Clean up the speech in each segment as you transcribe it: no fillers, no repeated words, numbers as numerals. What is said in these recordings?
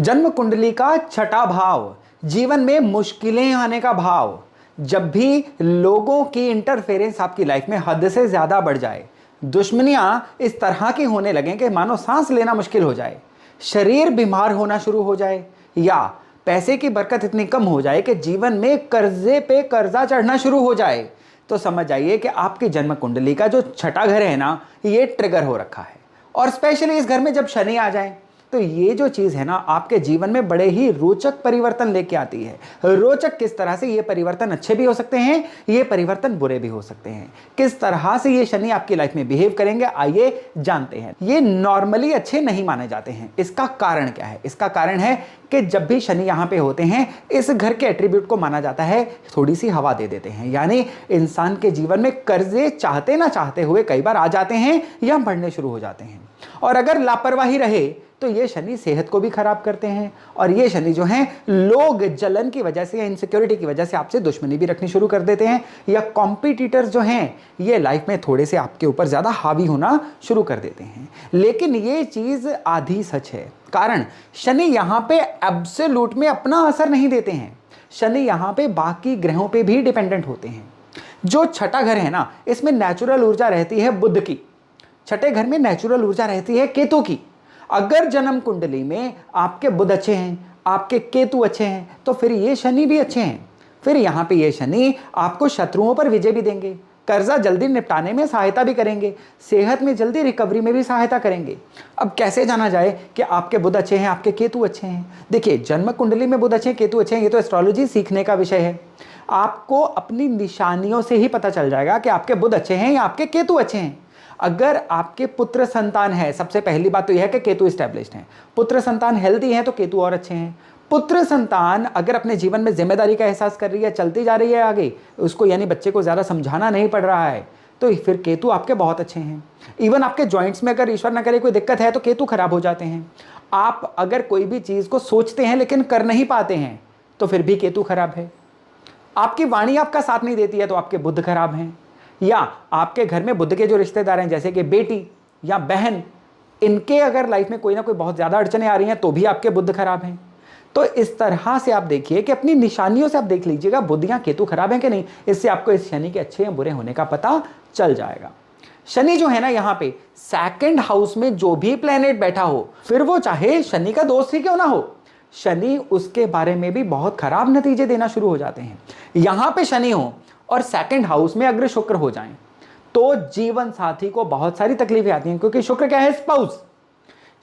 जन्म कुंडली का छठा भाव, जीवन में मुश्किलें आने का भाव। जब भी लोगों की इंटरफेरेंस आपकी लाइफ में हद से ज्यादा बढ़ जाए, दुश्मनियां इस तरह की होने लगें कि मानो सांस लेना मुश्किल हो जाए, शरीर बीमार होना शुरू हो जाए, या पैसे की बरकत इतनी कम हो जाए कि जीवन में कर्जे पे कर्जा चढ़ना शुरू हो जाए, तो समझ जाइए कि आपकी जन्म कुंडली का जो छठा घर है ना, ये ट्रिगर हो रखा है। और स्पेशली इस घर में जब शनि आ जाए तो ये जो चीज है ना, आपके जीवन में बड़े ही रोचक परिवर्तन लेके आती है। रोचक किस तरह से? ये परिवर्तन अच्छे भी हो सकते हैं, ये परिवर्तन बुरे भी हो सकते हैं। किस तरह से ये शनि आपकी लाइफ में बिहेव करेंगे, आइए जानते हैं। ये नॉर्मली अच्छे नहीं माने जाते हैं। इसका कारण क्या है? इसका कारण है कि जब भी शनि यहाँ पे होते हैं, इस घर के एट्रीब्यूट को माना जाता है थोड़ी सी हवा दे देते हैं। यानी इंसान के जीवन में कर्जे चाहते ना चाहते हुए कई बार आ जाते हैं या बढ़ने शुरू हो जाते हैं। और अगर लापरवाही रहे तो ये शनि सेहत को भी खराब करते हैं। और ये शनि जो हैं, लोग जलन की वजह से या इनसिक्योरिटी की वजह से आपसे दुश्मनी भी रखनी शुरू कर देते हैं, या कॉम्पिटिटर्स जो हैं ये लाइफ में थोड़े से आपके ऊपर ज़्यादा हावी होना शुरू कर देते हैं। लेकिन ये चीज़ आधी सच है। कारण शनि यहाँ पे एब्सोल्यूट में अपना असर नहीं देते हैं। शनि यहाँ पे बाकी ग्रहों पे भी डिपेंडेंट होते हैं। जो छठा घर है ना, इसमें नेचुरल ऊर्जा रहती है बुध की। छठे घर में नेचुरल ऊर्जा रहती है केतु की। अगर जन्म कुंडली में आपके बुध अच्छे हैं, आपके केतु अच्छे हैं, तो फिर ये शनि भी अच्छे हैं। फिर यहाँ पे ये शनि आपको शत्रुओं पर विजय भी देंगे, कर्जा जल्दी निपटाने में सहायता भी करेंगे, सेहत में जल्दी रिकवरी में भी सहायता करेंगे। अब कैसे जाना जाए कि आपके बुध अच्छे हैं, आपके केतु अच्छे हैं? देखिए, जन्म कुंडली में बुध अच्छे हैं, केतु अच्छे हैं, ये तो एस्ट्रोलॉजी सीखने का विषय है। आपको अपनी निशानियों से ही पता चल जाएगा कि आपके बुध अच्छे हैं या आपके केतु अच्छे हैं। अगर आपके पुत्र संतान है, सबसे पहली बात तो यह है कि केतु स्टैब्लिश्ड है। पुत्र संतान हेल्दी है तो केतु और अच्छे हैं। पुत्र संतान अगर अपने जीवन में जिम्मेदारी का एहसास कर रही है, चलती जा रही है आगे, उसको यानी बच्चे को ज़्यादा समझाना नहीं पड़ रहा है, तो फिर केतु आपके बहुत अच्छे हैं। इवन आपके जॉइंट्स में अगर ईश्वर न करे कोई दिक्कत है तो केतु खराब हो जाते हैं। आप अगर कोई भी चीज़ को सोचते हैं लेकिन कर नहीं पाते हैं तो फिर भी केतु खराब है। आपकी वाणी आपका साथ नहीं देती है तो आपके बुध खराब हैं। या आपके घर में बुध के जो रिश्तेदार हैं, जैसे कि बेटी या बहन, इनके अगर लाइफ में कोई ना कोई बहुत ज़्यादा अड़चने आ रही हैं तो भी आपके बुध खराब हैं। तो इस तरह से आप देखिए कि अपनी निशानियों से आप देख लीजिएगा बुध या केतु खराब हैं कि नहीं। इससे आपको इस शनि के अच्छे या बुरे होने का पता चल जाएगा। शनि जो है ना, यहाँ पे सेकंड हाउस में जो भी प्लेनेट बैठा हो, फिर वो चाहे शनि का दोस्त ही क्यों ना हो, शनि उसके बारे में भी बहुत खराब नतीजे देना शुरू हो जाते हैं। यहां पे शनि हो और सेकंड हाउस में अगर शुक्र हो जाएं तो जीवन साथी को बहुत सारी तकलीफें आती हैं, क्योंकि शुक्र क्या है? स्पाउस।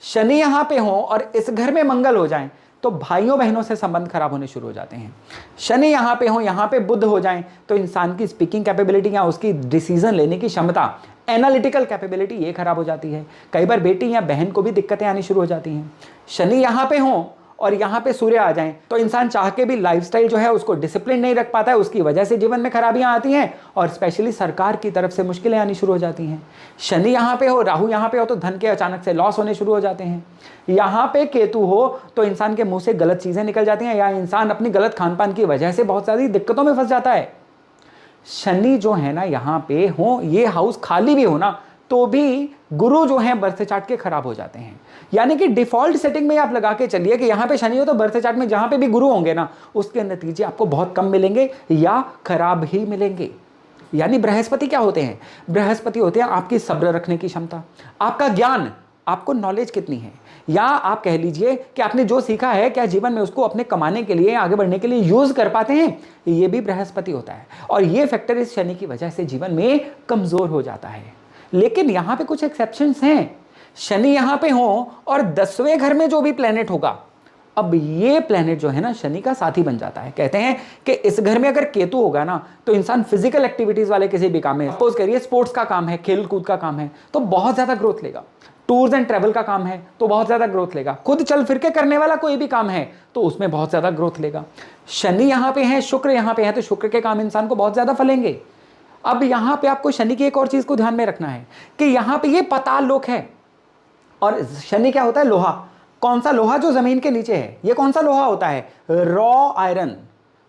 शनि यहां पे हो और इस घर में मंगल हो जाएं तो भाइयों बहनों से संबंध खराब होने शुरू हो जाते हैं। शनि यहां पे हो, यहां पे बुध हो जाएं तो इंसान की स्पीकिंग कैपेबिलिटी या उसकी डिसीजन लेने की क्षमता, एनालिटिकल कैपेबिलिटी, ये खराब हो जाती है। कई बार बेटी या बहन को भी दिक्कतें आनी शुरू हो जाती हैं। शनि यहां पे हो और यहाँ पे सूर्य आ जाएं तो इंसान चाह के भी लाइफस्टाइल जो है उसको डिसिप्लिन नहीं रख पाता है, उसकी वजह से जीवन में खराबियां आती हैं और स्पेशली सरकार की तरफ से मुश्किलें आनी शुरू हो जाती हैं। शनि यहाँ पे हो, राहु यहाँ पे हो तो धन के अचानक से लॉस होने शुरू हो जाते हैं। यहाँ पे केतु हो तो इंसान के मुंह से गलत चीजें निकल जाती हैं, या इंसान अपनी गलत खान पान की वजह से बहुत सारी दिक्कतों में फंस जाता है। शनि जो है ना यहाँ पे हो, ये हाउस खाली भी हो ना तो भी गुरु जो है बर्थ चार्ट के खराब हो जाते हैं। यानी कि डिफॉल्ट सेटिंग में आप लगा के चलिए कि यहाँ पे शनि हो तो बर्थ चार्ट में जहां पे भी गुरु होंगे ना, उसके नतीजे आपको बहुत कम मिलेंगे या खराब ही मिलेंगे। यानी बृहस्पति क्या होते हैं? बृहस्पति होते हैं आपकी सब्र रखने की क्षमता, आपका ज्ञान, आपको नॉलेज कितनी है, या आप कह लीजिए कि आपने जो सीखा है क्या जीवन में उसको अपने कमाने के लिए, आगे बढ़ने के लिए यूज कर पाते हैं, ये भी बृहस्पति होता है। और ये फैक्टर इस शनि की वजह से जीवन में कमजोर हो जाता है। लेकिन यहां पे कुछ एक्सेप्शंस हैं। शनि यहां पे हो और 10वें घर में जो भी प्लेनेट होगा, अब ये प्लेनेट जो है ना शनि का साथी बन जाता है। कहते हैं कि इस घर में अगर केतु होगा ना तो इंसान फिजिकल एक्टिविटीज वाले किसी भी काम में, सपोज करिए स्पोर्ट्स का काम है, खेल कूद का काम है, तो बहुत ज्यादा ग्रोथ लेगा। टूर्स एंड ट्रेवल का काम है तो बहुत ज्यादा ग्रोथ लेगा। खुद चल फिर के करने वाला कोई भी काम है तो उसमें बहुत ज्यादा ग्रोथ लेगा। शनि यहां पे है, शुक्र यहां पे है, तो शुक्र के काम इंसान को बहुत ज्यादा फलेंगे। अब यहां पे आपको शनि की एक और चीज को ध्यान में रखना है कि यहां पे ये पाताल लोक है, और शनि क्या होता है? लोहा। कौन सा लोहा? जो जमीन के नीचे है। ये कौन सा लोहा होता है? Raw iron.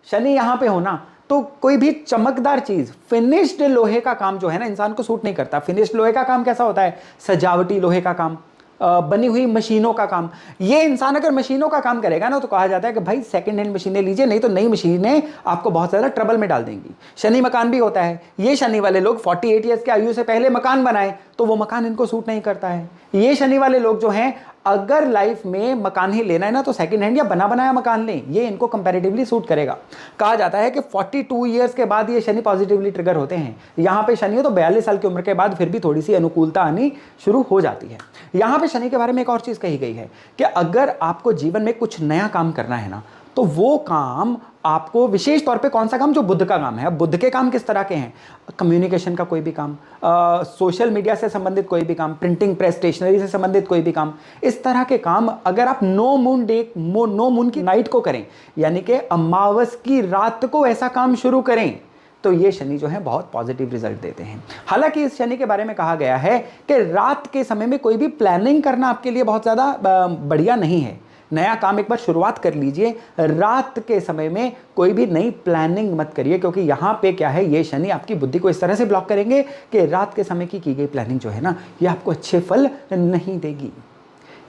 शनि यहां पे होना तो कोई भी चमकदार चीज, फिनिश्ड लोहे का काम जो है ना इंसान को सूट नहीं करता। फिनिश्ड लोहे का काम कैसा होता है? सजावटी लोहे का काम, बनी हुई मशीनों का काम। ये इंसान अगर मशीनों का काम करेगा ना तो कहा जाता है कि भाई सेकंड हैंड मशीनें लीजिए, नहीं तो नई मशीनें आपको बहुत ज़्यादा ट्रबल में डाल देंगी। शनि मकान भी होता है, ये शनि वाले लोग 48 ईयर्स की आयु से पहले मकान बनाए तो वो मकान इनको सूट नहीं करता है। ये शनि वाले लोग जो हैं अगर लाइफ में मकान ही लेना है ना तो सेकंड हैंड या बना बनाया मकान लें, ये इनको कंपैरेटिवली सूट करेगा। कहा जाता है कि 42 ईयर्स के बाद ये शनि पॉजिटिवली ट्रिगर होते हैं। यहाँ पे शनि हो तो 42 साल की उम्र के बाद फिर भी थोड़ी सी अनुकूलता आनी शुरू हो जाती है। यहाँ पे शनि के बारे में एक और चीज़ कही गई है कि अगर आपको जीवन में कुछ नया काम करना है ना तो वो काम आपको विशेष तौर पे कौन सा काम, जो बुध का काम है। अब बुध के काम किस तरह के हैं? कम्युनिकेशन का कोई भी काम, सोशल मीडिया से संबंधित कोई भी काम, प्रिंटिंग प्रेस स्टेशनरी से संबंधित कोई भी काम, इस तरह के काम अगर आप नो मून की नाइट को करें, यानी कि अमावस की रात को ऐसा काम शुरू करें तो ये शनि जो है बहुत पॉजिटिव रिजल्ट देते हैं। हालांकि इस शनि के बारे में कहा गया है कि रात के समय में कोई भी प्लानिंग करना आपके लिए बहुत ज़्यादा बढ़िया नहीं है। नया काम एक बार शुरुआत कर लीजिए, रात के समय में कोई भी नई प्लानिंग मत करिए, क्योंकि यहाँ पे क्या है, ये शनि आपकी बुद्धि को इस तरह से ब्लॉक करेंगे कि रात के समय की गई प्लानिंग जो है ना ये आपको अच्छे फल नहीं देगी।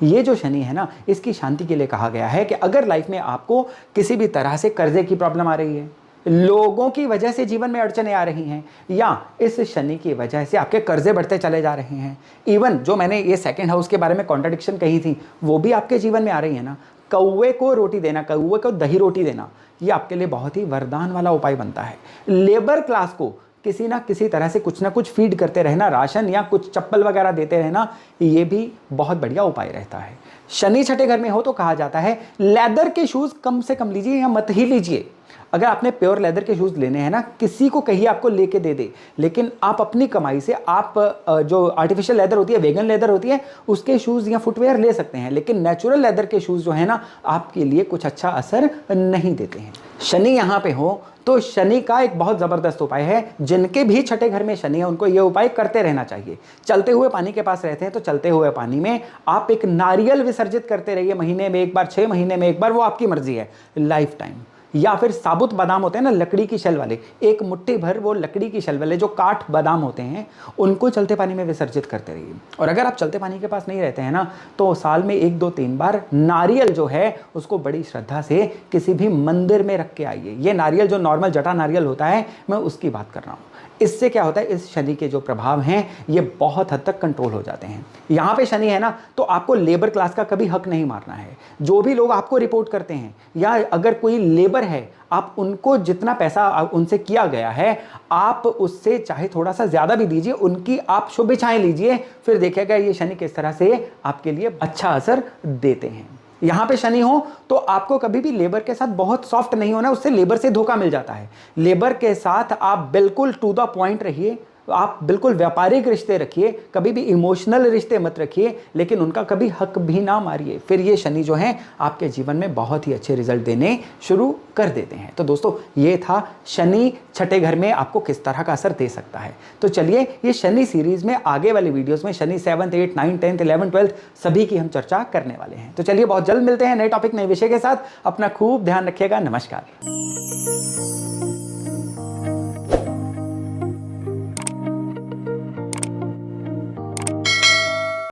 ये जो शनि है ना इसकी शांति के लिए कहा गया है कि अगर लाइफ में आपको किसी भी तरह से कर्जे की प्रॉब्लम आ रही है, लोगों की वजह से जीवन में अड़चने आ रही हैं, या इस शनि की वजह से आपके कर्जे बढ़ते चले जा रहे हैं, इवन जो मैंने ये सेकंड हाउस के बारे में कॉन्ट्रडिक्शन कही थी वो भी आपके जीवन में आ रही है ना, कौवे को रोटी देना, कौवे को दही रोटी देना, ये आपके लिए बहुत ही वरदान वाला उपाय बनता है। लेबर क्लास को किसी ना किसी तरह से कुछ ना कुछ फीड करते रहना, राशन या कुछ चप्पल वगैरह देते रहना, ये भी बहुत बढ़िया उपाय रहता है। शनि छठे घर में हो तो कहा जाता है लेदर के शूज़ कम से कम लीजिए या मत ही लीजिए। अगर आपने प्योर लेदर के शूज़ लेने हैं ना, किसी को कहिए आपको लेके दे दे, लेकिन आप अपनी कमाई से आप जो आर्टिफिशियल लेदर होती है, वेगन लेदर होती है, उसके शूज़ या फुटवेयर ले सकते हैं, लेकिन नेचुरल लेदर के शूज़ जो है ना आपके लिए कुछ अच्छा असर नहीं देते हैं। शनि यहाँ पे हो तो शनि का एक बहुत ज़बरदस्त उपाय है, जिनके भी छठे घर में शनि है उनको ये उपाय करते रहना चाहिए। चलते हुए पानी के पास रहते हैं तो चलते हुए पानी में आप एक नारियल विसर्जित करते रहिए, महीने में एक बार, 6 महीने में एक बार, वो आपकी मर्जी है, लाइफ टाइम। या फिर साबुत बादाम होते हैं ना लकड़ी की शल वाले, एक मुट्ठी भर वो लकड़ी की शल वाले जो काठ बादाम होते हैं उनको चलते पानी में विसर्जित करते रहिए। और अगर आप चलते पानी के पास नहीं रहते हैं ना तो साल में 1, 2, 3 बार नारियल जो है उसको बड़ी श्रद्धा से किसी भी मंदिर में रख के आइए। ये नारियल जो नॉर्मल जटा नारियल होता है मैं उसकी बात कर रहा हूँ। इससे क्या होता है, इस शनि के जो प्रभाव हैं ये बहुत हद तक कंट्रोल हो जाते हैं। यहाँ पे शनि है ना तो आपको लेबर क्लास का कभी हक नहीं मारना है। जो भी लोग आपको रिपोर्ट करते हैं या अगर कोई लेबर है, आप उनको जितना पैसा उनसे किया गया है आप उससे चाहे थोड़ा सा ज़्यादा भी दीजिए, उनकी आप शुभ इच्छाएं लीजिए, फिर देखिएगा ये शनि किस तरह से आपके लिए अच्छा असर देते हैं। यहाँ पे शनि हो तो आपको कभी भी लेबर के साथ बहुत सॉफ्ट नहीं होना, उससे लेबर से धोखा मिल जाता है। लेबर के साथ आप बिल्कुल टू द पॉइंट रहिए, आप बिल्कुल व्यापारिक रिश्ते रखिए, कभी भी इमोशनल रिश्ते मत रखिए, लेकिन उनका कभी हक भी ना मारिए। फिर ये शनि जो है आपके जीवन में बहुत ही अच्छे रिजल्ट देने शुरू कर देते हैं। तो दोस्तों ये था शनि छठे घर में आपको किस तरह का असर दे सकता है। तो चलिए ये शनि सीरीज में आगे वाले वीडियोस में Shani 7th, 8th, 9th, 10th, 11th, 12th सभी की हम चर्चा करने वाले हैं। तो चलिए बहुत जल्द मिलते हैं नए टॉपिक, नए विषय के साथ। अपना खूब ध्यान रखिएगा। नमस्कार।